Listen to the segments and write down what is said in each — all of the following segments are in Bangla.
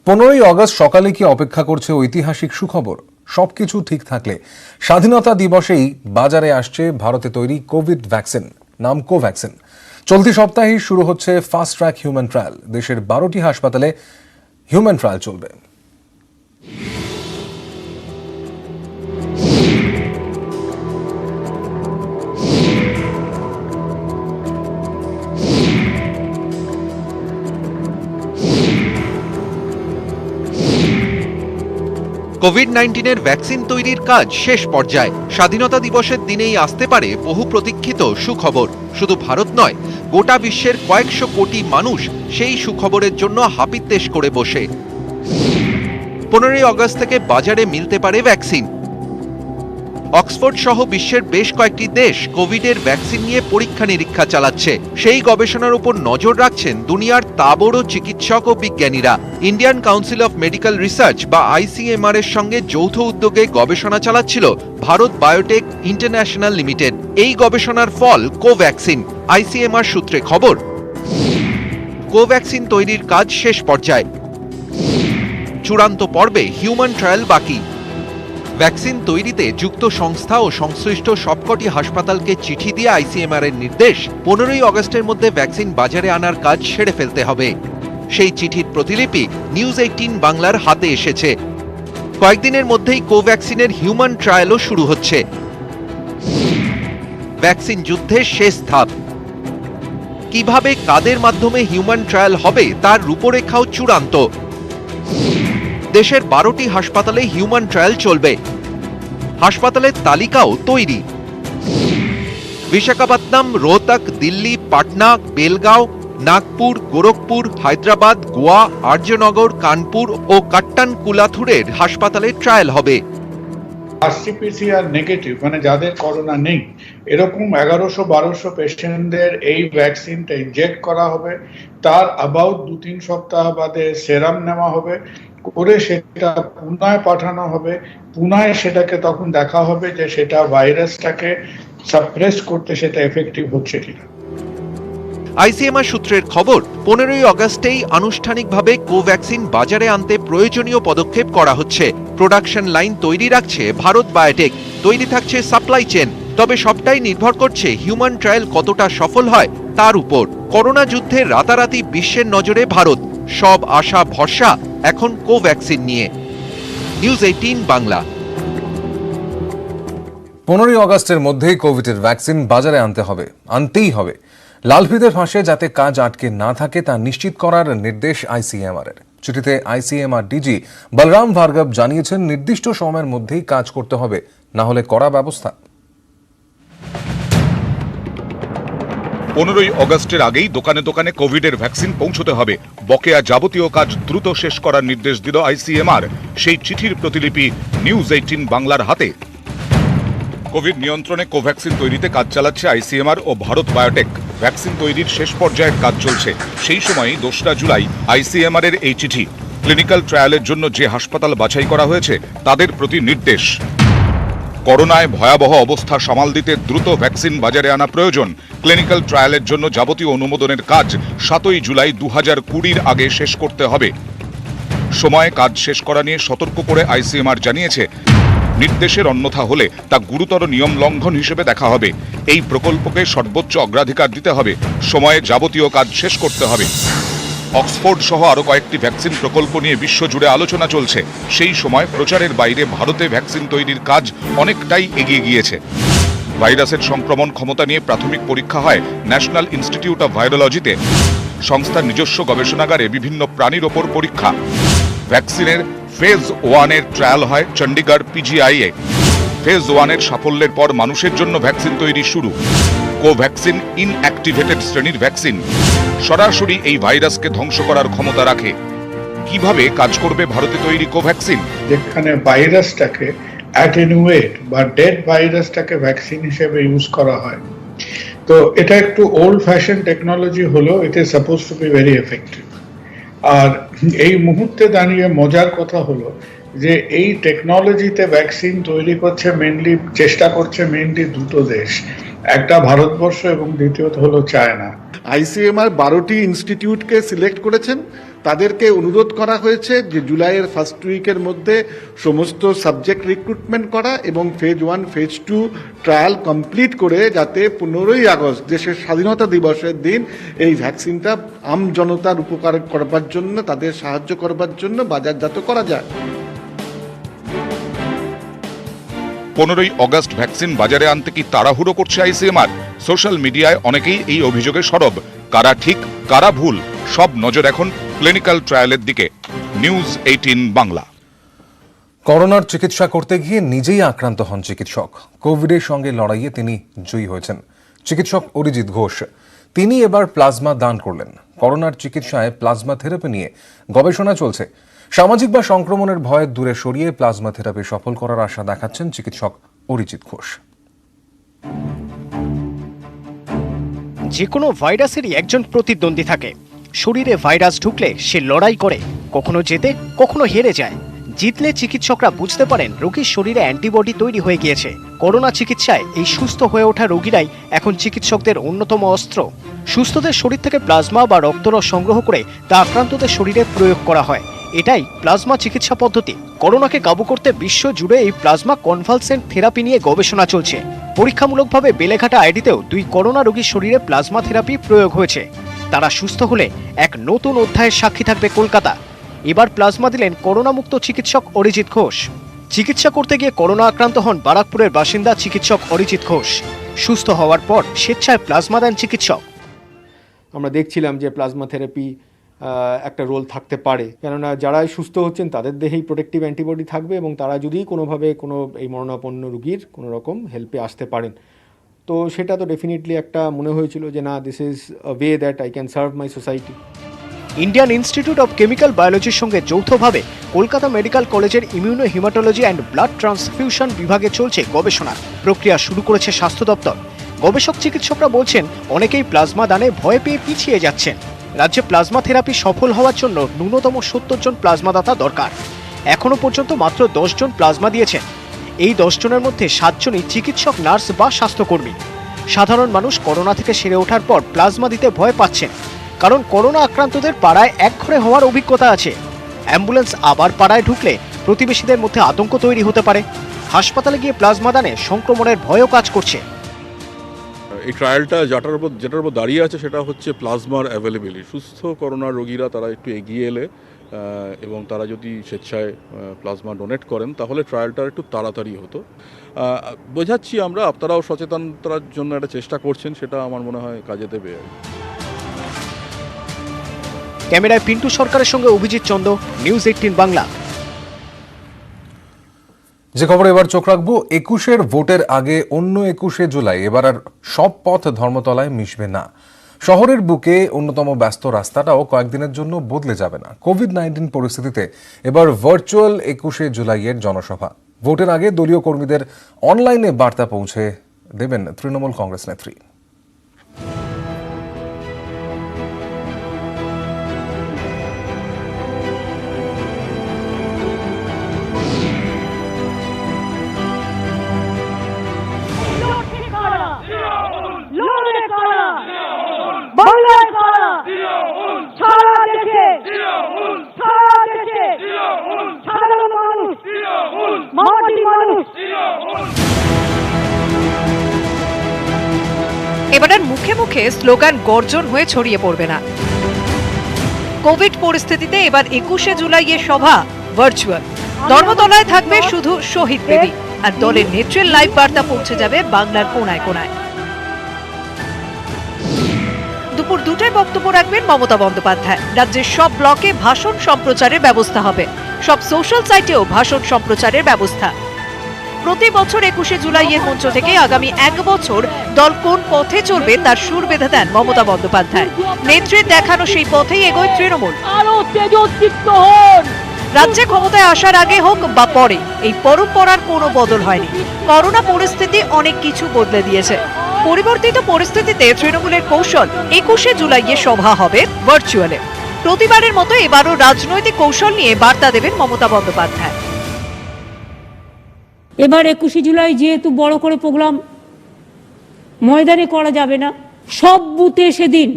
15ই অগস্ট সকালে কি অপেক্ষা করছে ঐতিহাসিক সুখবর। সবকিছু ঠিক থাকলে স্বাধীনতা দিবসেই বাজারে আসছে ভারতে তৈরি কোভিড ভ্যাকসিন, নাম কোভ্যাক্সিন। চলতি সপ্তাহেই শুরু হচ্ছে ফাস্ট ট্র্যাক হিউম্যান ট্রায়াল। দেশের 12টি হাসপাতালে হিউম্যান ট্রায়াল চলবে। কোভিড-19 ভ্যাকসিন তৈরির কাজ শেষ পর্যায়ে। স্বাধীনতা দিবসের দিনেই আসতে পারে বহু প্রতীক্ষিত সুখবর। শুধু ভারত নয়, গোটা বিশ্বের কয়েকশো কোটি মানুষ সেই সুখবরের জন্য হাপিত্তেশ করে বসে। 15ই অগস্ট থেকে বাজারে মিলতে পারে ভ্যাকসিন। অক্সফোর্ড সহ বিশ্বের বেশ কয়েকটি দেশ কোভিডের ভ্যাকসিন নিয়ে পরীক্ষা নিরীক্ষা চালাচ্ছে। সেই গবেষণার উপর নজর রাখছেন দুনিয়ার তাবড় চিকিৎসক ও বিজ্ঞানীরা। Indian council of medical research বা ICMR এর সঙ্গে যৌথ উদ্যোগে গবেষণা চালাচ্ছিল ভারত বায়োটেক ইন্টারন্যাশনাল লিমিটেড। এই গবেষণার ফল কোভ্যাক্সিন। ICMR সূত্রে খবর, কোভ্যাক্সিন তৈরির কাজ শেষ পর্যায়ে। চূড়ান্ত পর্বে হিউম্যান ট্রায়াল বাকি। ভ্যাকসিন তৈরিতে যুক্ত সংস্থা ও সংশ্লিষ্ট সবকটি হাসপাতালকে চিঠি দিয়ে ICMR এর নির্দেশ, 15ই অগস্টের মধ্যে ভ্যাকসিন বাজারে আনার কাজ সেরে ফেলতে হবে। সেই চিঠির প্রতিলিপি নিউজ 18 বাংলার হাতে এসেছে। কয়েকদিনের মধ্যেই কোভ্যাক্সিনের হিউম্যান ট্রায়ালও শুরু হচ্ছে। ভ্যাকসিন যুদ্ধের শেষ ধাপ। কিভাবে, কাদের মাধ্যমে হিউম্যান ট্রায়াল হবে তার রূপরেখাও চূড়ান্ত। দেশের 12টি হাসপাতালে হিউম্যান ট্রায়াল চলবে। হাসপাতালের তালিকাও তৈরি। বিশাখাপত্তনম, রোহতক, দিল্লি, পাটনা, বেলগাঁও, নাগপুর, গোরখপুর, হায়দ্রাবাদ, গোয়া, আর্যনগর, কানপুর ও কাট্টানকুলাথুরের হাসপাতালে ট্রায়াল হবে। RT-PCR নেগেটিভ মানে যাদের করোনা নেই, এরকম 1100-1200 পেশেন্টদের এই ভ্যাকসিনটা ইনজেক্ট করা হবে। তার অ্যাবাউট 2-3 সপ্তাহ বাদে সেরাম নেওয়া হবে, করে সেটা পুনায় পাঠানো হবে। পুনায় সেটাকে তখন দেখা হবে যে সেটা ভাইরাসটাকে সাপ্রেস করতে সেটা এফেক্টিভ হচ্ছে কিনা। ICMR সূত্রের খবর, 15ই অগস্টেই আনুষ্ঠানিকভাবে কোভ্যাক্সিন বাজারে আনতে প্রয়োজনীয় পদক্ষেপ করা হচ্ছে। প্রোডাকশন লাইন তৈরি রাখছে ভারত বায়োটেক, তৈরি থাকছে সাপ্লাই চেন। তবে সবটাই নির্ভর করছে হিউম্যান ট্রায়াল কতটা সফল হয় তার উপর। করোনা যুদ্ধে রাতারাতি বিশ্বের নজরে ভারত। সব আশা ভরসা এখন কোভ্যাক্সিন নিয়ে। নিউজ 18 বাংলা। 15ই অগস্টের মধ্যেই কোভিডের ভ্যাকসিন বাজারে আনতেই হবে। লালফিতের ফাঁসে যাতে কাজ আটকে না থাকে তা নিশ্চিত করার নির্দেশ ICMR এর। চিঠিতে ICMR DG বলরাম ভার্গব জানিয়েছেন, নির্দিষ্ট সময়ের মধ্যেই কাজ করতে হবে, না হলে কড়া ব্যবস্থা। 15ই অগস্টের আগেই দোকানে দোকানে কোভিডের ভ্যাকসিন পৌঁছতে হবে। বকেয়া যাবতীয় কাজ দ্রুত শেষ করার নির্দেশ দিল ICMR। সেই চিঠির প্রতিলিপি নিউজ 18 বাংলার হাতে। কোভিড নিয়ন্ত্রণে কোভ্যাক্সিন তৈরিতে কাজ চালাচ্ছে ICMR ও ভারত বায়োটেক। ভ্যাকসিন তৈরির শেষ পর্যায়ের কাজ চলছে। সেই সময়ই 2রা জুলাই ICMR এর এই চিঠি। ক্লিনিক্যাল ট্রায়ালের জন্য যে হাসপাতাল বাছাই করা হয়েছে তাদের প্রতি নির্দেশ। করোনায় ভয়াবহ অবস্থা সামাল দিতে দ্রুত ভ্যাকসিন বাজারে আনা প্রয়োজন। ক্লিনিক্যাল ট্রায়ালের জন্য যাবতীয় অনুমোদনের কাজ 7ই জুলাই 2020 আগে শেষ করতে হবে। সময়ে কাজ শেষ করা নিয়ে সতর্ক করে ICMR জানিয়েছে, নির্দেশের অন্যথা হলে তা গুরুতর নিয়ম লঙ্ঘন হিসেবে দেখা হবে। এই প্রকল্পকে সর্বোচ্চ অগ্রাধিকার দিতে হবে। সময়ে যাবতীয় কাজ শেষ করতে হবে। অক্সফোর্ড সহ আরও কয়েকটি ভ্যাকসিন প্রকল্প নিয়ে বিশ্বজুড়ে আলোচনা চলছে। সেই সময় প্রচারের বাইরে ভারতে ভ্যাকসিন তৈরির কাজ অনেকটাই এগিয়ে গিয়েছে। ভাইরাসের সংক্রমণ ক্ষমতা নিয়ে প্রাথমিক পরীক্ষা হয় ন্যাশনাল ইনস্টিটিউট অফ ভাইরোলজিতে। সংস্থার নিজস্ব গবেষণাগারে বিভিন্ন প্রাণীর ওপর পরীক্ষা। ভ্যাকসিনের ফেজ 1-এর ট্রায়াল হয় চণ্ডীগড় PGI-এ। ফেজ 1-এর সাফল্যের পর মানুষের জন্য ভ্যাকসিন তৈরি শুরু। কোভ্যাক্সিন ইনঅ্যাক্টিভেটেড শ্রেণীর ভ্যাকসিন, সরাসরি এই ভাইরাসকে ধ্বংস করার ক্ষমতা রাখে। কিভাবে কাজ করবে ভারতে তৈরি কোভ্যাক্সিন? যেখানে ভাইরাসটাকে অ্যাটেনুয়েট বা ডেড ভাইরাসটাকে ভ্যাকসিন হিসেবে ইউজ করা হয়, তো এটা একটু ওল্ড ফ্যাশন টেকনোলজি হলো, it is suppose to be very effective. আর এই মুহূর্তে দাঁড়িয়ে মজার কথা হলো যে এই টেকনোলজিতে ভ্যাকসিন তৈরি চেষ্টা করছে মেনলি 2টো দেশ, একটা ভারতবর্ষ এবং দ্বিতীয়ত হলো চায়না। ICMR 12টি ইনস্টিটিউটকে সিলেক্ট করেছেন তাদেরকে অনুরোধ করা হয়েছে যে জুলাইয়ের ফার্স্ট উইকের মধ্যে সমস্ত সাবজেক্ট রিক্রুটমেন্ট করা এবং ফেজ 1 ফেজ 2 ট্রায়াল কমপ্লিট করে যাতে 15ই আগস্ট দেশের স্বাধীনতা দিবসের দিন এই ভ্যাকসিনটা আম জনতার উপকার করবার জন্য, তাদের সাহায্য করবার জন্য বাজারজাত করা যায়। 15ই অগস্ট ভ্যাকসিন বাজারে আনতে কি তাড়াহুড়ো করছে আইসিএমআর? সোশ্যাল মিডিয়ায় অনেকেই এই অভিযোগে সরব। কারা ঠিক কারা ভুল, সব নজর এখন ক্লিনিক্যাল ট্রায়ালের দিকে। নিউজ 18 বাংলা। করোনার চিকিৎসা করতে গিয়ে নিজেই আক্রান্ত হন চিকিৎসক। কোভিডের সঙ্গে লড়াইয়ে তিনি জয়ী হয়েছেন। চিকিৎসক অরিজিৎ ঘোষ তিনি এবার প্লাজমা দান করলেন। করোনার চিকিৎসায় প্লাজমা থেরাপি নিয়ে গবেষণা চলছে। সামাজিক বা সংক্রমণের ভয় দূরে সরিয়ে প্লাজমা থেরাপি সফল করার আশা দেখাচ্ছেন চিকিৎসক অরিজিৎ ঘোষ। যে কোনো ভাইরাসেরই একজন প্রতিদ্বন্দ্বী থাকে। শরীরে ভাইরাস ঢুকলে সে লড়াই করে, কখনো জেতে কখনো হেরে যায়। জিতলে চিকিৎসকরা বুঝতে পারেন রোগীর শরীরে অ্যান্টিবডি তৈরি হয়ে গিয়েছে। করোনা চিকিৎসায় এই সুস্থ হয়ে ওঠা রোগীরাই এখন চিকিৎসকদের অন্যতম অস্ত্র। সুস্থদের শরীর থেকে প্লাজমা বা রক্তরস সংগ্রহ করে তা আক্রান্তদের শরীরে প্রয়োগ করা হয়। এটাই প্লাজমা চিকিৎসা পদ্ধতি। করোনাকে কাবু করতে বিশ্ব জুড়ে এই প্লাজমা কনভালসেন্ট থেরাপি নিয়ে গবেষণা চলছে। পরীক্ষামূলকভাবে বেলেঘাটা আইডিতেও 2 করোনা রোগীর শরীরে প্লাজমা থেরাপি প্রয়োগ হয়েছে। তারা সুস্থ হলে এক নতুন অধ্যায়ের সাক্ষী থাকবে কলকাতা। এবার প্লাজমা দিলেন করোনামুক্ত চিকিৎসক অরিজিৎ ঘোষ। চিকিৎসা করতে গিয়ে করোনা আক্রান্ত হন বারাকপুরের বাসিন্দা চিকিৎসক অরিজিৎ ঘোষ। সুস্থ হওয়ার পর স্বেচ্ছায় প্লাজমা দেন চিকিৎসক। আমরা দেখছিলাম যে প্লাজমা থেরাপি একটা রোল থাকতে পারে, কেননা যারাই সুস্থ হচ্ছেন তাদের দেহেই প্রোটেক্টিভ অ্যান্টিবডি থাকবে এবং তারা যদি কোনোভাবে কোনো এই মরণাপন্ন রোগীর কোনো রকম হেল্পে আসতে পারেন, তো সেটা তো ডেফিনেটলি একটা মনে হয়েছিল যে না, this is a way that I can serve my society. Indian institute of chemical বায়োলজির সঙ্গে যৌথভাবে কলকাতা মেডিকেল কলেজের immuno haematology and blood transfusion বিভাগে চলছে গবেষণা। প্রক্রিয়া শুরু করেছে স্বাস্থ্য দপ্তর। গবেষক চিকিৎসকরা বলছেন অনেকেই প্লাজমা দানে ভয় পেয়ে পিছিয়ে যাচ্ছেন। রাজ্যে প্লাজমা থেরাপি সফল হওয়ার জন্য ন্যূনতম 70 জন প্লাজমাদাতা দরকার। এখনো পর্যন্ত মাত্র 10 জন প্লাজমা দিয়েছেন। এই 10 জনের মধ্যে 7 জনই চিকিৎসক, নার্স বা স্বাস্থ্যকর্মী। সাধারণ মানুষ করোনা থেকে সেরে ওঠার পর প্লাজমা দিতে ভয় পাচ্ছেন, কারণ করোনা আক্রান্তদের পাড়ায় একঘরে হওয়ার অভিজ্ঞতা আছে। অ্যাম্বুলেন্স আবার পাড়ায় ঢুকলে প্রতিবেশীদের মধ্যে আতঙ্ক তৈরি হতে পারে। হাসপাতালে গিয়ে প্লাজমা দানে সংক্রমণের ভয়ও কাজ করছে। এই ট্রায়ালটা যেটার উপর দাঁড়িয়ে আছে সেটা হচ্ছে প্লাজমার অ্যাভেলেবিলিটি। সুস্থ করোনা রোগীরা তারা একটু এগিয়ে এলে এবং তারা যদি স্বেচ্ছায় প্লাজমা ডোনেট করেন তাহলে ট্রায়ালটা একটু তাড়াতাড়ি হতো। বোঝাচ্ছি আমরা, আপনারাও সচেতনতার জন্য একটা চেষ্টা করছেন, সেটা আমার মনে হয় কাজে দেবে। ক্যামেরায় পিন্টু সরকারের সঙ্গে অভিজিৎ চন্দ, নিউজ 18 বাংলা। যে খবর এবার চোখ রাখবো, 21-এর ভোটের আগে অন্য 21শে জুলাই এবার আর সব পথ ধর্মতলায় মিশবে না। শহরের বুকে অন্যতম ব্যস্ত রাস্তাটাও কয়েকদিনের জন্য বদলে যাবে না। কোভিড-19 পরিস্থিতিতে এবার ভার্চুয়াল 21শে জুলাইয়ের জনসভা। ভোটের আগে দলীয় কর্মীদের অনলাইনে বার্তা পৌঁছে দেবেন তৃণমূল কংগ্রেস নেত্রী। এবার আর মুখে মুখে স্লোগান গর্জন হয়ে ছড়িয়ে পড়বে না। কোভিড পরিস্থিতিতে এবার 21শে জুলাইয়ের সভা ভার্চুয়াল। ধর্মতলায় থাকবে শুধু শহীদ বেদি, আর দলের নেত্রীর লাইভ বার্তা পৌঁছে যাবে বাংলার কোনায় কোনায়। দুপুর 2টায় বক্তব্য রাখবেন মমতা বন্দ্যোপাধ্যায়। রাজ্যের সব ব্লকে ভাষণ সম্প্রচারের ব্যবস্থা হবে। সব সোশ্যাল সাইটেও ভাষণ সম্প্রচারের ব্যবস্থা। প্রতি বছর 21শে জুলাইয়ের মঞ্চ থেকে আগামী 1 বছর দল কোন পথে চলবে তার সুর বেঁধে দেন মমতা বন্দ্যোপাধ্যায়। নেত্রীর দেখানো সেই পথেই এগোয় তৃণমূল। রাজ্যে ক্ষমতায় আসার আগে হোক বা পরে, এই পরম্পরার কোনো বদল হয়নি। করোনা পরিস্থিতি অনেক কিছু বদলে দিয়েছে। পরিবর্তিত পরিস্থিতিতে তৃণমূলের কৌশল 21শে জুলাইয়ের সভা হবে ভার্চুয়ালে। প্রতিবারের মতো এবারও রাজনৈতিক কৌশল নিয়ে বার্তা দেবেন মমতা বন্দ্যোপাধ্যায়। এবার 21শে জুলাই যেহেতু বড় করে প্রোগ্রাম ময়দানে করা যাবে না, সব বুথে সেদিন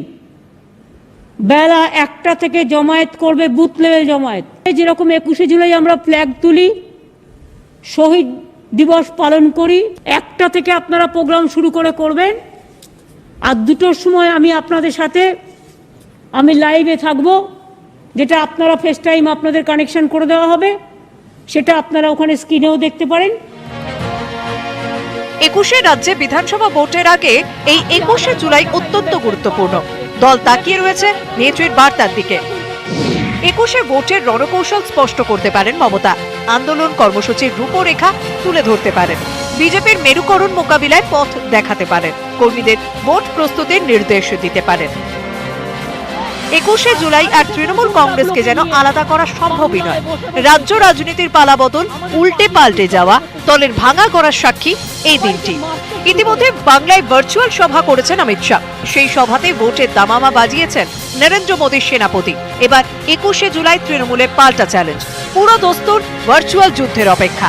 বেলা 1টা থেকে জমায়েত করবে, বুথ লেভেল জমায়েত। যেরকম 21শে জুলাই আমরা ফ্ল্যাগ তুলি, শহীদ দিবস পালন করি, 1টা থেকে আপনারা প্রোগ্রাম শুরু করবেন। আর 2টোর সময় আমি আপনাদের সাথে লাইভে থাকব, যেটা আপনারা ফেস টাইম আপনাদের কানেকশন করে দেওয়া হবে, সেটা আপনারা ওখানে স্ক্রিনেও দেখতে পারেন। 21শে রাজ্যে বিধানসভা ভোটের আগে এই 21শে জুলাই অত্যন্ত গুরুত্বপূর্ণ। দল তাকিয়ে রয়েছে নেত্রীর বার্তার দিকে। 21শে ভোটের রণকৌশল স্পষ্ট করতে পারেন মমতা, আন্দোলন কর্মসূচির রূপরেখা তুলে ধরতে পারেন, বিজেপির মেরুকরণ মোকাবিলায় পথ দেখাতে পারেন, কর্মীদের ভোট প্রস্তুতির নির্দেশ দিতে পারেন। 21শে জুলাই আর তৃণমূল কংগ্রেসকে যেন আলাদা করা সম্ভবই নয়। রাজ্য রাজনীতির পালাবদল, উল্টে পাল্টে যাওয়া, দলের ভাঙা করার সাক্ষী এই দিনটি। ইতিমধ্যে বাংলায় ভার্চুয়াল সভা করেছেন অমিত শাহ। সেই সভাতে ভোটের দামামা বাজিয়েছেন নরেন্দ্র মোদীর সেনাপতি। এবার 21শে জুলাই তৃণমূলের পাল্টা চ্যালেঞ্জ, পুরো দস্তুর ভার্চুয়াল যুদ্ধের অপেক্ষা।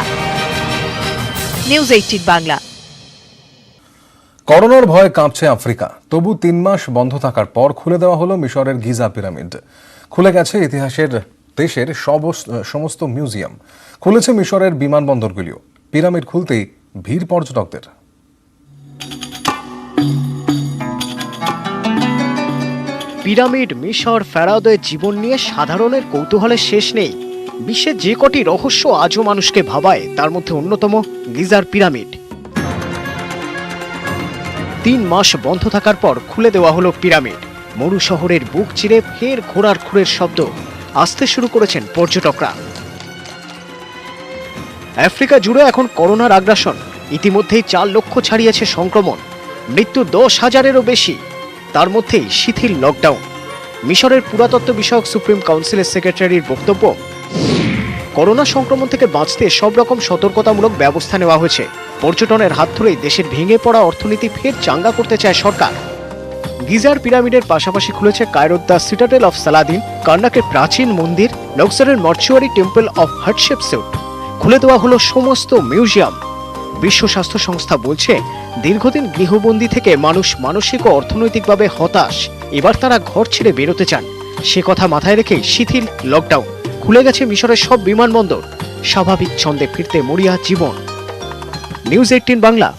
নিউজ 18 বাংলা। করোনার ভয়ে কাঁপছে আফ্রিকা, তবু 3 মাস বন্ধ থাকার পর খুলে দেওয়া হলো মিশরের গিজা পিরামিড। খুলে গেছে ইতিহাসের দেশের সমস্ত মিউজিয়াম, খুলেছে মিশরের বিমানবন্দরগুলিও। পিরামিড খুলতেই ভিড় পর্যটকদের। পিরামিড, মিশর, ফেরাওদের জীবন নিয়ে সাধারণের কৌতূহলের শেষ নেই। বিশ্বের যে কটি রহস্য আজও মানুষকে ভাবায়, তার মধ্যে অন্যতম গিজার পিরামিড। 3 মাস বন্ধ থাকার পর খুলে দেওয়া হলো পিরামিড। মরু শহরের বুক চিরে ফের ঘোড়ার খুরের শব্দ আসতে শুরু করেছেন পর্যটকরা। আফ্রিকা জুড়ে এখন করোনার আগ্রাসন। ইতিমধ্যেই 4 লক্ষ ছাড়িয়েছে সংক্রমণ, মৃত্যু 10,000-এরও বেশি। তার মধ্যেই শিথিল লকডাউন। মিশরের পুরাতত্ত্ব বিষয়ক সুপ্রিম কাউন্সিলের সেক্রেটারির বক্তব্য, করোনা সংক্রমণ থেকে বাঁচতে সব রকম সতর্কতামূলক ব্যবস্থা নেওয়া হয়েছে। পর্যটনের হাত ধরেই দেশের ভেঙে পড়া অর্থনীতি ফের চাঙ্গা করতে চায় সরকার। গিজার পিরামিডের পাশাপাশি খুলেছে কায়রোর দ্য সিটাডেল অফ সালাদিন, কার্নাকের প্রাচীন মন্দির, লক্সারের মর্চুয়ারি টেম্পল অফ হাটশেপসুট। খুলে দেওয়া হলো সমস্ত মিউজিয়াম। বিশ্ব স্বাস্থ্য সংস্থা বলছে, দীর্ঘদিন গৃহবন্দী থেকে মানুষ মানসিক ও অর্থনৈতিকভাবে হতাশ। এবার তারা ঘর ছেড়ে বেরোতে চান। সে কথা মাথায় রেখে শিথিল লকডাউন। খুলে গেছে মিশরের সব বিমানবন্দর। স্বাভাবিক ছন্দে ফিরতে মরিয়া জীবন। নিউজ 18 বাংলা।